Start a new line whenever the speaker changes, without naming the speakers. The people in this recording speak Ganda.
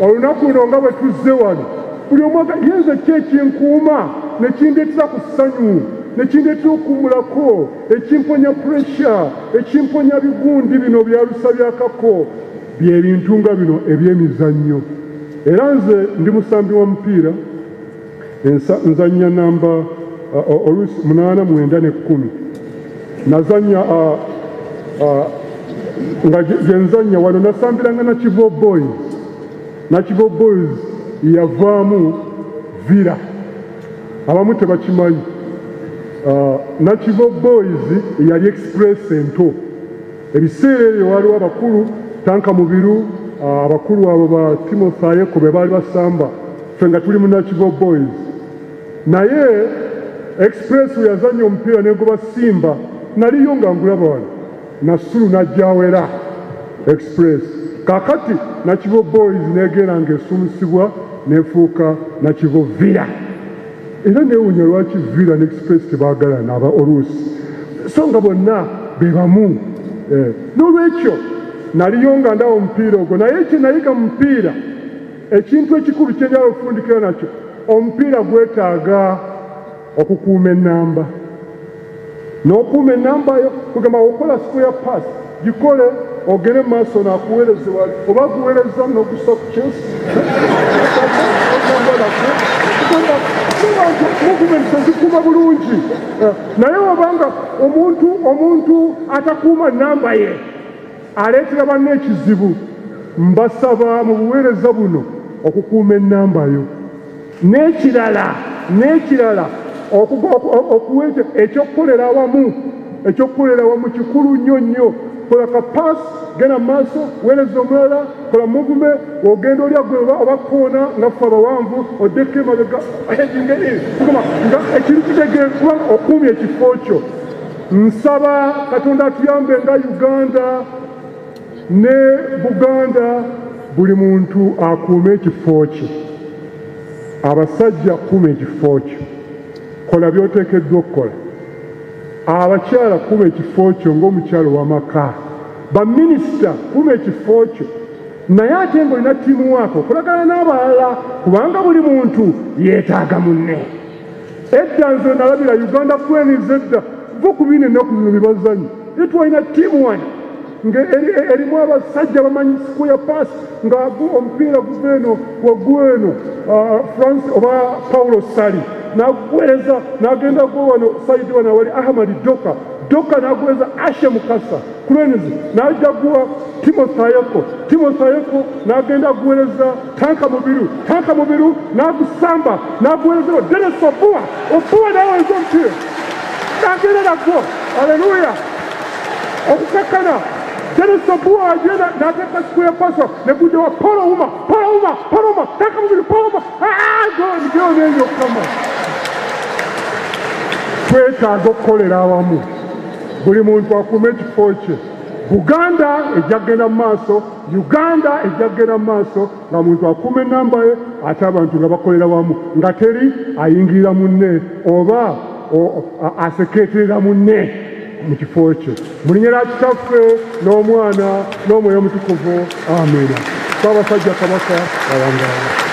olunaku luno nga bwe tuzze wano buli omwaka yenze ki ekinkuuma nekindeetera ku ssanyu nekindeetera okuwumulako ekimponya puresha ekimponya bigundi bino byalusa byakako byebintu nga bino ebyemizannyo. Era nze ndi musambi wa mupiira nzannya namba oluusi 8, 9 ne 10 nazannya nga genzannya wano nasambiranga Nakivo Boys. Nakivo Boys yavaamu Villa, abamu tebakimanyi. Nakivo Boys yali express ento. Ebiseera ebyo waliwo abakulu Tanka Mubiru, abakulu abo ba Timothy Kobe baali basamba, ffe nga tuli mu Nakivo Boys. Naye express yazannya omupiira negoba Simba, naliyo nga ngulaba wano Nasulu najjawera express. Kakati Nakivo Boys negera ng'esumusibwa nefuuka Nakivo Villa. Era neewuunya lwaki Villa ne express tebaagalana aba oluusi, so nga bonna be bamu. N'olwekyo naliyo nga ndawa omupiira ogwo, naye kye nayiga mu mupiira ekintu ekikulu kye njala okufundikira nakyo, omupiira gwetaaga okukuuma ennamba. N'okuuma ennamba yo kugamba okola square pass gikole ogere mu maaso n'akuweereze wali oba guweereza n'ogusa ku chesi muvumenti tezikuuma bulungi. Naye obanga omuntu atakuuma nnamba ye aleetera banne ekizibu, mbasaba mu buweereza buno okukuuma ennamba yo. N'ekirala okuweeta ekyokukolera awamu kikulu nnyo. Kola ka pass, genda maaso, weereza omulala, kola muvume, ogenda olya gwe oba koona nga ffe abawanvu oddeko emabega nga ekintu kitegeeza kubanga okuumya ekifo kyo. Nsaba Katonda atuyambe nga Uganda ne Buganda, buli muntu akuume ekifo kye. Abasajja kuuma ekifo kyo, kola by'oteekeddwa okukola. Abakyala kuuma ekifo kyo ng'omukyalo w'amaka. Baminisita kuuma ekifo kyo. Naye ate ng'olina ttiimu waako okolagana n'abalala, kubanga buli muntu yeetaaga munne. Edda nze nalabira Uganda Cranes edda vo ku bino ennaku zino bye bazannya, ye twalina ttiimu wano erimu abasajja bamanyi square pass nga omupiira guva eno waggulu eno France oba Paulo Sali n'aguweereza n'agenda gwe wano sayidi wano wali Ahmad Doka n'aguweereza Ashe Mukasa Cranes n'ajja guwa Timothayeko n'agenda aguweereza Tanka Mubiru n'agusamba n'aguweereza Dennis Obuwa n'aweereza omupiira n'agenda nagwo. Haleluya! Okukakkana Dennis Obuwa agenda n'ateeka square pass ne gujja wa Paul Ouma Tanka Mubiru gyo n'eyo kama. Twetaaga okukolera awamu, buli muntu akuuma ekifo kye. Buganda ejja kugenda mu maaso, Uganda ejja kugenda mu maaso nga muntu akuuma ennamba ye, ate abantu nga bakolera wamu, nga teri ayingirira munne oba asekeeterera munne mu kifo kye. Mu linnya lya Kitaffe n'Omwana n'Omwoyo Omutukuvu, amiina. Ssaabasajja Kabaka awangaala.